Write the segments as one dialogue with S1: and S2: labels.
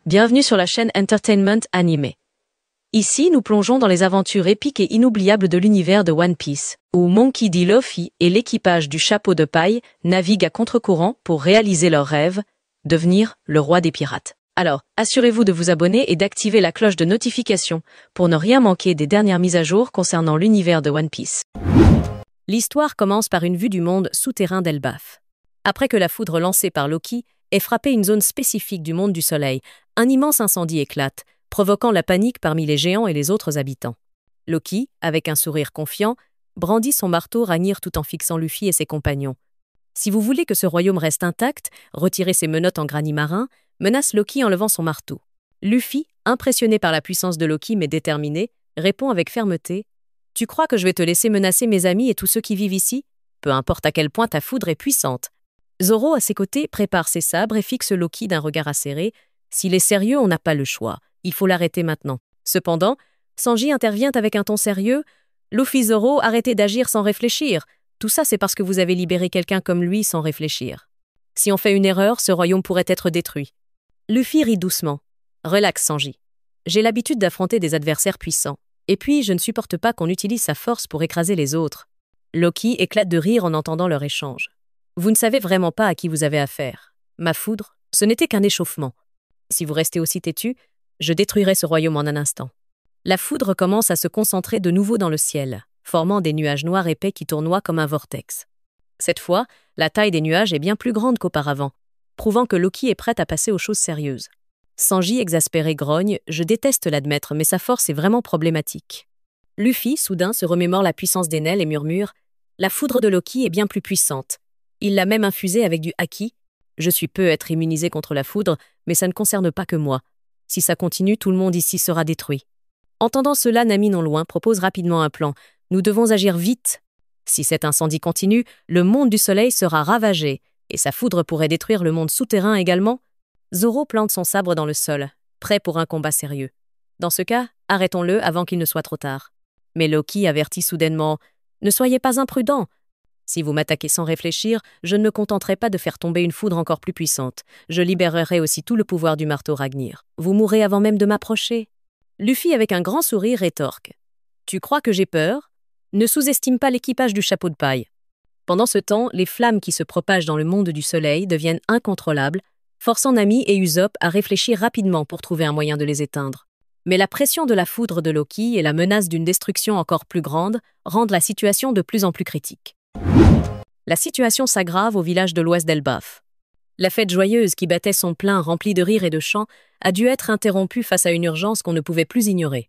S1: bienvenue sur la chaîne Entertainment Anime. Ici, nous plongeons dans les aventures épiques et inoubliables de l'univers de One Piece, où Monkey D. Luffy et l'équipage du Chapeau de Paille naviguent à contre-courant pour réaliser leur rêve, devenir le roi des pirates. Alors, assurez-vous de vous abonner et d'activer la cloche de notification pour ne rien manquer des dernières mises à jour concernant l'univers de One Piece.
S2: L'histoire commence par une vue du monde souterrain d'Elbaf. Après que la foudre lancée par Loki ait frappé une zone spécifique du monde du soleil, un immense incendie éclate, provoquant la panique parmi les géants et les autres habitants. Loki, avec un sourire confiant, brandit son marteau Ragnir tout en fixant Luffy et ses compagnons. Si vous voulez que ce royaume reste intact, retirez ses menottes en granit marin, menace Loki en levant son marteau. Luffy, impressionné par la puissance de Loki mais déterminé, répond avec fermeté « Tu crois que je vais te laisser menacer mes amis et tous ceux qui vivent ici? Peu importe à quel point ta foudre est puissante. » Zoro, à ses côtés, prépare ses sabres et fixe Loki d'un regard acéré. S'il est sérieux, on n'a pas le choix. Il faut l'arrêter maintenant. Cependant, Sanji intervient avec un ton sérieux. Luffy, Zoro, arrêtez d'agir sans réfléchir. Tout ça, c'est parce que vous avez libéré quelqu'un comme lui sans réfléchir. Si on fait une erreur, ce royaume pourrait être détruit. Luffy rit doucement. Relax, Sanji. J'ai l'habitude d'affronter des adversaires puissants. Et puis, je ne supporte pas qu'on utilise sa force pour écraser les autres. Loki éclate de rire en entendant leur échange. Vous ne savez vraiment pas à qui vous avez affaire. Ma foudre, ce n'était qu'un échauffement. Si vous restez aussi têtu, je détruirai ce royaume en un instant. La foudre commence à se concentrer de nouveau dans le ciel, formant des nuages noirs épais qui tournoient comme un vortex. Cette fois, la taille des nuages est bien plus grande qu'auparavant, prouvant que Loki est prêt à passer aux choses sérieuses. Sanji, exaspéré, grogne, je déteste l'admettre, mais sa force est vraiment problématique. Luffy, soudain, se remémore la puissance d'Enel et murmure « La foudre de Loki est bien plus puissante. Il l'a même infusée avec du haki. Je suis peu être immunisé contre la foudre, mais ça ne concerne pas que moi. Si ça continue, tout le monde ici sera détruit. » Entendant cela, Nami non loin propose rapidement un plan. Nous devons agir vite. Si cet incendie continue, le monde du soleil sera ravagé, et sa foudre pourrait détruire le monde souterrain également. Zoro plante son sabre dans le sol, prêt pour un combat sérieux. Dans ce cas, arrêtons-le avant qu'il ne soit trop tard. Mais Loki avertit soudainement « Ne soyez pas imprudents. Si vous m'attaquez sans réfléchir, je ne me contenterai pas de faire tomber une foudre encore plus puissante. Je libérerai aussi tout le pouvoir du marteau Ragnir. Vous mourrez avant même de m'approcher. » Luffy, avec un grand sourire, rétorque « Tu crois que j'ai peur? Ne sous-estime pas l'équipage du Chapeau de Paille. » Pendant ce temps, les flammes qui se propagent dans le monde du soleil deviennent incontrôlables, forçant Nami et Usopp à réfléchir rapidement pour trouver un moyen de les éteindre. Mais la pression de la foudre de Loki et la menace d'une destruction encore plus grande rendent la situation de plus en plus critique. La situation s'aggrave au village de l'ouest d'Elbaf. La fête joyeuse qui battait son plein remplie de rires et de chants a dû être interrompue face à une urgence qu'on ne pouvait plus ignorer.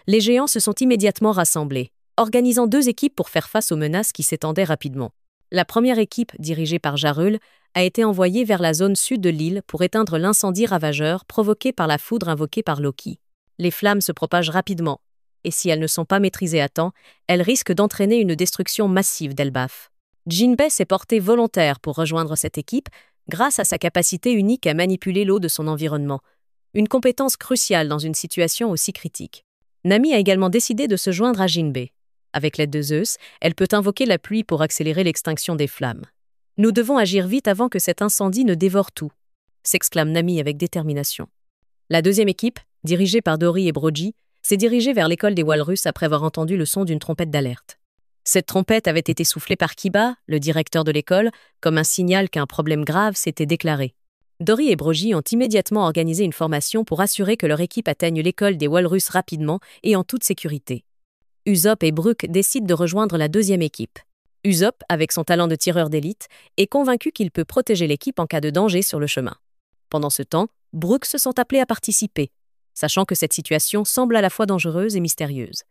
S2: Les géants se sont immédiatement rassemblés, organisant 2 équipes pour faire face aux menaces qui s'étendaient rapidement. La première équipe, dirigée par Jarul, a été envoyée vers la zone sud de l'île pour éteindre l'incendie ravageur provoqué par la foudre invoquée par Loki. Les flammes se propagent rapidement, et si elles ne sont pas maîtrisées à temps, elles risquent d'entraîner une destruction massive d'Elbaf. Jinbei s'est porté volontaire pour rejoindre cette équipe grâce à sa capacité unique à manipuler l'eau de son environnement, une compétence cruciale dans une situation aussi critique. Nami a également décidé de se joindre à Jinbei. Avec l'aide de Zeus, elle peut invoquer la pluie pour accélérer l'extinction des flammes. « Nous devons agir vite avant que cet incendie ne dévore tout », s'exclame Nami avec détermination. La deuxième équipe, dirigée par Dory et Brogy, s'est dirigée vers l'école des Walrus après avoir entendu le son d'une trompette d'alerte. Cette trompette avait été soufflée par Kiba, le directeur de l'école, comme un signal qu'un problème grave s'était déclaré. Dory et Brogy ont immédiatement organisé une formation pour assurer que leur équipe atteigne l'école des Walrus rapidement et en toute sécurité. Usopp et Brook décident de rejoindre la deuxième équipe. Usopp, avec son talent de tireur d'élite, est convaincu qu'il peut protéger l'équipe en cas de danger sur le chemin. Pendant ce temps, Brook se sent appelé à participer, sachant que cette situation semble à la fois dangereuse et mystérieuse.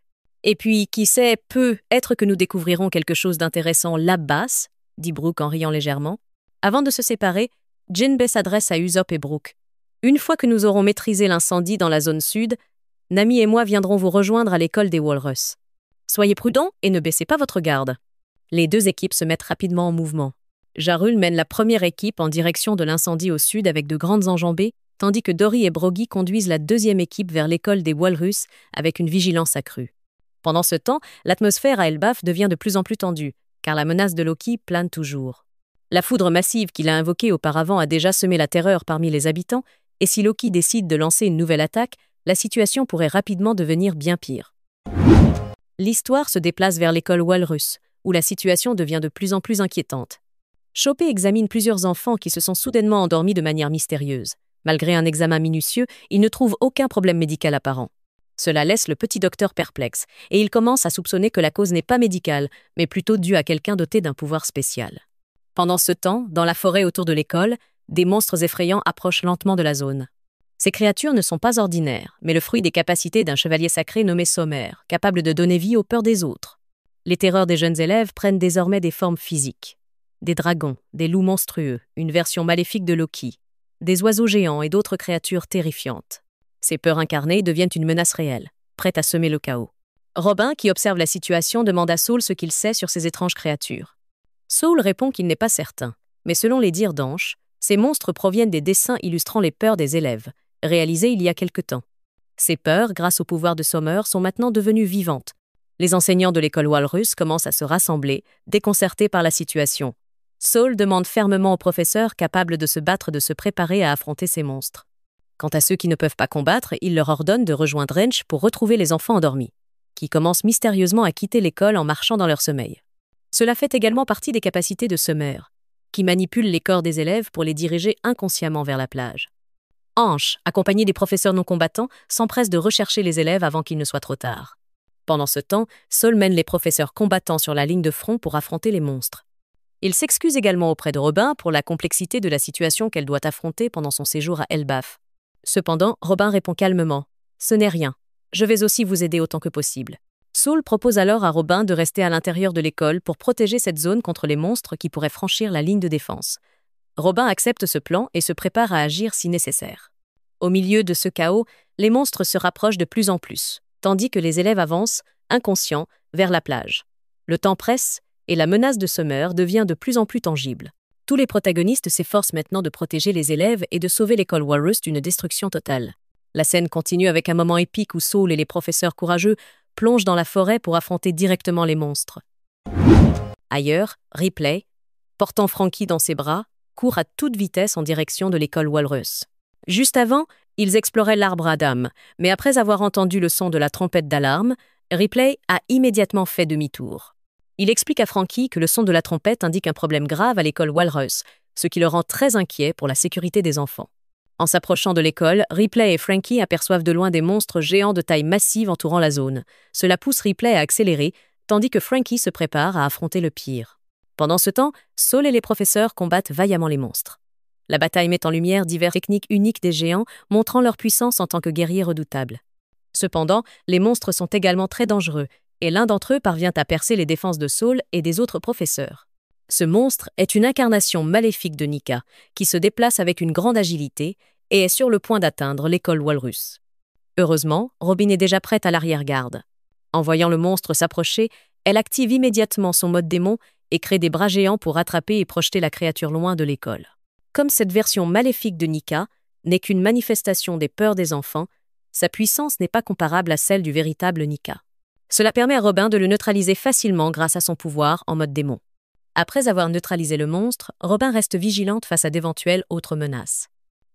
S2: Et puis, qui sait, peut-être que nous découvrirons quelque chose d'intéressant là-bas, dit Brook en riant légèrement. Avant de se séparer, Jinbei s'adresse à Usopp et Brook. Une fois que nous aurons maîtrisé l'incendie dans la zone sud, Nami et moi viendrons vous rejoindre à l'école des Walrus. Soyez prudents et ne baissez pas votre garde. Les 2 équipes se mettent rapidement en mouvement. Jarul mène la première équipe en direction de l'incendie au sud avec de grandes enjambées, tandis que Dory et Brogy conduisent la deuxième équipe vers l'école des Walrus avec une vigilance accrue. Pendant ce temps, l'atmosphère à Elbaf devient de plus en plus tendue, car la menace de Loki plane toujours. La foudre massive qu'il a invoquée auparavant a déjà semé la terreur parmi les habitants, et si Loki décide de lancer une nouvelle attaque, la situation pourrait rapidement devenir bien pire. L'histoire se déplace vers l'école Walrus, où la situation devient de plus en plus inquiétante. Chopé examine plusieurs enfants qui se sont soudainement endormis de manière mystérieuse. Malgré un examen minutieux, il ne trouve aucun problème médical apparent. Cela laisse le petit docteur perplexe, et il commence à soupçonner que la cause n'est pas médicale, mais plutôt due à quelqu'un doté d'un pouvoir spécial. Pendant ce temps, dans la forêt autour de l'école, des monstres effrayants approchent lentement de la zone. Ces créatures ne sont pas ordinaires, mais le fruit des capacités d'un chevalier sacré nommé Sommaire, capable de donner vie aux peurs des autres. Les terreurs des jeunes élèves prennent désormais des formes physiques. Des dragons, des loups monstrueux, une version maléfique de Loki, des oiseaux géants et d'autres créatures terrifiantes. Ces peurs incarnées deviennent une menace réelle, prête à semer le chaos. Robin, qui observe la situation, demande à Saul ce qu'il sait sur ces étranges créatures. Saul répond qu'il n'est pas certain, mais selon les dires d'Anche, ces monstres proviennent des dessins illustrant les peurs des élèves, réalisés il y a quelque temps. Ces peurs, grâce au pouvoir de Sommer, sont maintenant devenues vivantes. Les enseignants de l'école Walrus commencent à se rassembler, déconcertés par la situation. Saul demande fermement aux professeurs capables de se battre de se préparer à affronter ces monstres. Quant à ceux qui ne peuvent pas combattre, il leur ordonne de rejoindre Wrench pour retrouver les enfants endormis, qui commencent mystérieusement à quitter l'école en marchant dans leur sommeil. Cela fait également partie des capacités de Sommer, qui manipule les corps des élèves pour les diriger inconsciemment vers la plage. Anche, accompagné des professeurs non combattants, s'empresse de rechercher les élèves avant qu'il ne soit trop tard. Pendant ce temps, Saul mène les professeurs combattants sur la ligne de front pour affronter les monstres. Il s'excuse également auprès de Robin pour la complexité de la situation qu'elle doit affronter pendant son séjour à Elbaf. Cependant, Robin répond calmement « Ce n'est rien. Je vais aussi vous aider autant que possible. » Saul propose alors à Robin de rester à l'intérieur de l'école pour protéger cette zone contre les monstres qui pourraient franchir la ligne de défense. Robin accepte ce plan et se prépare à agir si nécessaire. Au milieu de ce chaos, les monstres se rapprochent de plus en plus, tandis que les élèves avancent, inconscients, vers la plage. Le temps presse et la menace de Sommer devient de plus en plus tangible. Tous les protagonistes s'efforcent maintenant de protéger les élèves et de sauver l'école Walrus d'une destruction totale. La scène continue avec un moment épique où Saul et les professeurs courageux plongent dans la forêt pour affronter directement les monstres. Ailleurs, Ripley, portant Frankie dans ses bras, court à toute vitesse en direction de l'école Walrus. Juste avant, ils exploraient l'arbre Adam, mais après avoir entendu le son de la trompette d'alarme, Ripley a immédiatement fait demi-tour. Il explique à Frankie que le son de la trompette indique un problème grave à l'école Walrus, ce qui le rend très inquiet pour la sécurité des enfants. En s'approchant de l'école, Ripley et Frankie aperçoivent de loin des monstres géants de taille massive entourant la zone. Cela pousse Ripley à accélérer, tandis que Frankie se prépare à affronter le pire. Pendant ce temps, Saul et les professeurs combattent vaillamment les monstres. La bataille met en lumière diverses techniques uniques des géants, montrant leur puissance en tant que guerriers redoutables. Cependant, les monstres sont également très dangereux, et l'un d'entre eux parvient à percer les défenses de Saul et des autres professeurs. Ce monstre est une incarnation maléfique de Nika, qui se déplace avec une grande agilité et est sur le point d'atteindre l'école Walrus. Heureusement, Robin est déjà prête à l'arrière-garde. En voyant le monstre s'approcher, elle active immédiatement son mode démon et crée des bras géants pour attraper et projeter la créature loin de l'école. Comme cette version maléfique de Nika n'est qu'une manifestation des peurs des enfants, sa puissance n'est pas comparable à celle du véritable Nika. Cela permet à Robin de le neutraliser facilement grâce à son pouvoir en mode démon. Après avoir neutralisé le monstre, Robin reste vigilante face à d'éventuelles autres menaces.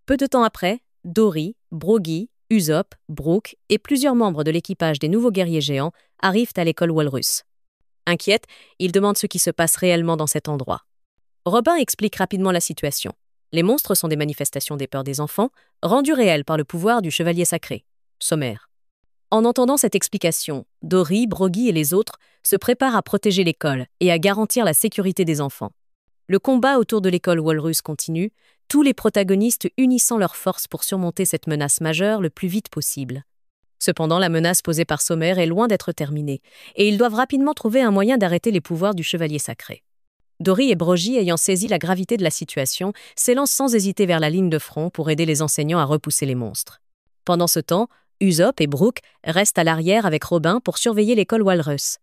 S2: Peu de temps après, Dory, Broggy, Usopp, Brooke et plusieurs membres de l'équipage des nouveaux guerriers géants arrivent à l'école Walrus. Inquiète, ils demandent ce qui se passe réellement dans cet endroit. Robin explique rapidement la situation. Les monstres sont des manifestations des peurs des enfants, rendues réelles par le pouvoir du chevalier sacré, Sommer. En entendant cette explication, Dory, Broggy et les autres se préparent à protéger l'école et à garantir la sécurité des enfants. Le combat autour de l'école Walrus continue, tous les protagonistes unissant leurs forces pour surmonter cette menace majeure le plus vite possible. Cependant, la menace posée par Sommer est loin d'être terminée, et ils doivent rapidement trouver un moyen d'arrêter les pouvoirs du chevalier sacré. Dory et Broggy, ayant saisi la gravité de la situation, s'élancent sans hésiter vers la ligne de front pour aider les enseignants à repousser les monstres. Pendant ce temps, Usopp et Brooke restent à l'arrière avec Robin pour surveiller l'école Walrus.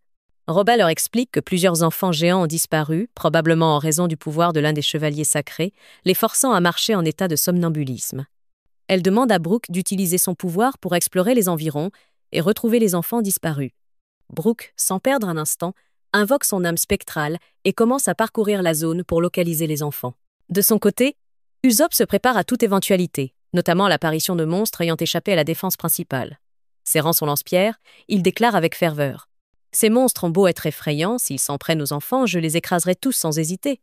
S2: Robin leur explique que plusieurs enfants géants ont disparu, probablement en raison du pouvoir de l'un des chevaliers sacrés, les forçant à marcher en état de somnambulisme. Elle demande à Brooke d'utiliser son pouvoir pour explorer les environs et retrouver les enfants disparus. Brooke, sans perdre un instant, invoque son âme spectrale et commence à parcourir la zone pour localiser les enfants. De son côté, Usopp se prépare à toute éventualité, notamment l'apparition de monstres ayant échappé à la défense principale. Serrant son lance-pierre, il déclare avec ferveur: « Ces monstres ont beau être effrayants, s'ils s'en prennent aux enfants, je les écraserai tous sans hésiter. »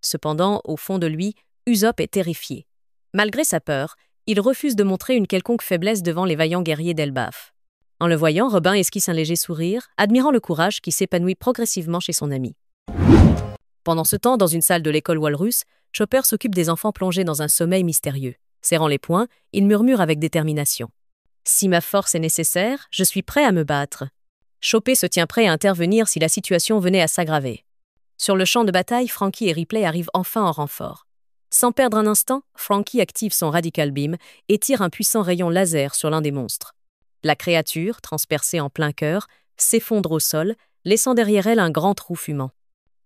S2: Cependant, au fond de lui, Usopp est terrifié. Malgré sa peur, il refuse de montrer une quelconque faiblesse devant les vaillants guerriers d'Elbaf. En le voyant, Robin esquisse un léger sourire, admirant le courage qui s'épanouit progressivement chez son ami. Pendant ce temps, dans une salle de l'école Walrus, Chopper s'occupe des enfants plongés dans un sommeil mystérieux. Serrant les poings, il murmure avec détermination: « Si ma force est nécessaire, je suis prêt à me battre. » Chopper se tient prêt à intervenir si la situation venait à s'aggraver. Sur le champ de bataille, Franky et Ripley arrivent enfin en renfort. Sans perdre un instant, Franky active son Radical Beam et tire un puissant rayon laser sur l'un des monstres. La créature, transpercée en plein cœur, s'effondre au sol, laissant derrière elle un grand trou fumant.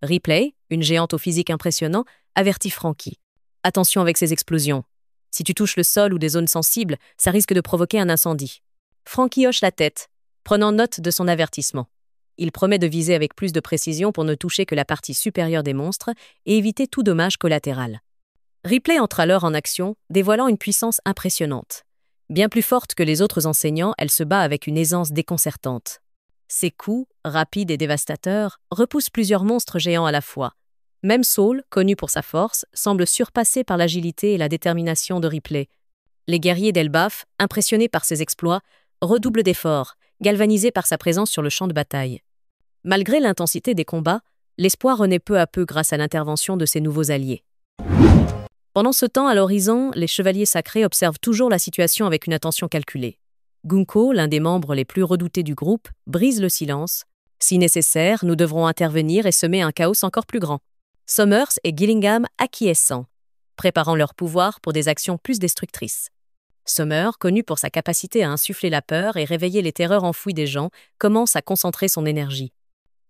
S2: Ripley, une géante au physique impressionnant, avertit Franky: « Attention avec ces explosions. Si tu touches le sol ou des zones sensibles, ça risque de provoquer un incendie. » Franky hoche la tête, prenant note de son avertissement. Il promet de viser avec plus de précision pour ne toucher que la partie supérieure des monstres et éviter tout dommage collatéral. Ripley entre alors en action, dévoilant une puissance impressionnante. Bien plus forte que les autres enseignants, elle se bat avec une aisance déconcertante. Ses coups, rapides et dévastateurs, repoussent plusieurs monstres géants à la fois. Même Saul, connu pour sa force, semble surpassé par l'agilité et la détermination de Ripley. Les guerriers d'Elbaf, impressionnés par ses exploits, redoublent d'efforts, galvanisés par sa présence sur le champ de bataille. Malgré l'intensité des combats, l'espoir renaît peu à peu grâce à l'intervention de ses nouveaux alliés. Pendant ce temps, à l'horizon, les chevaliers sacrés observent toujours la situation avec une attention calculée. Gunko, l'un des membres les plus redoutés du groupe, brise le silence. Si nécessaire, nous devrons intervenir et semer un chaos encore plus grand. Summers et Gillingham acquiescent, préparant leur pouvoir pour des actions plus destructrices. Summer, connu pour sa capacité à insuffler la peur et réveiller les terreurs enfouies des gens, commence à concentrer son énergie.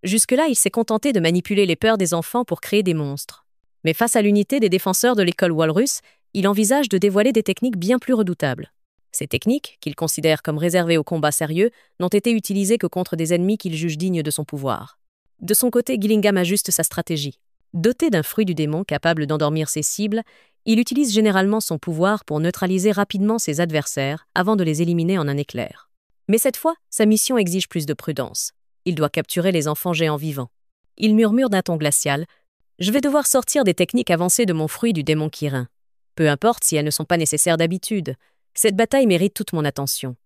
S2: Jusque-là, il s'est contenté de manipuler les peurs des enfants pour créer des monstres. Mais face à l'unité des défenseurs de l'école Walrus, il envisage de dévoiler des techniques bien plus redoutables. Ces techniques, qu'il considère comme réservées aux combats sérieux, n'ont été utilisées que contre des ennemis qu'il juge dignes de son pouvoir. De son côté, Gillingham ajuste sa stratégie. Doté d'un fruit du démon capable d'endormir ses cibles, il utilise généralement son pouvoir pour neutraliser rapidement ses adversaires avant de les éliminer en un éclair. Mais cette fois, sa mission exige plus de prudence. Il doit capturer les enfants géants vivants. Il murmure d'un ton glacial: « Je vais devoir sortir des techniques avancées de mon fruit du démon Kirin. Peu importe si elles ne sont pas nécessaires d'habitude. Cette bataille mérite toute mon attention. »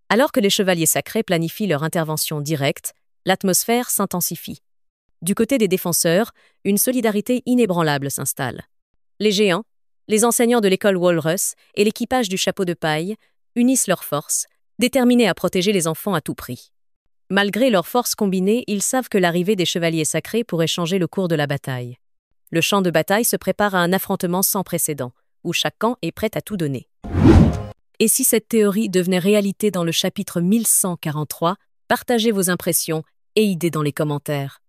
S2: Alors que les chevaliers sacrés planifient leur intervention directe, l'atmosphère s'intensifie. Du côté des défenseurs, une solidarité inébranlable s'installe. Les géants, les enseignants de l'école Walrus et l'équipage du chapeau de paille unissent leurs forces, déterminés à protéger les enfants à tout prix. Malgré leurs forces combinées, ils savent que l'arrivée des chevaliers sacrés pourrait changer le cours de la bataille. Le champ de bataille se prépare à un affrontement sans précédent, où chaque camp est prêt à tout donner. Et si cette théorie devenait réalité dans le chapitre 1143, partagez vos impressions et idées dans les commentaires.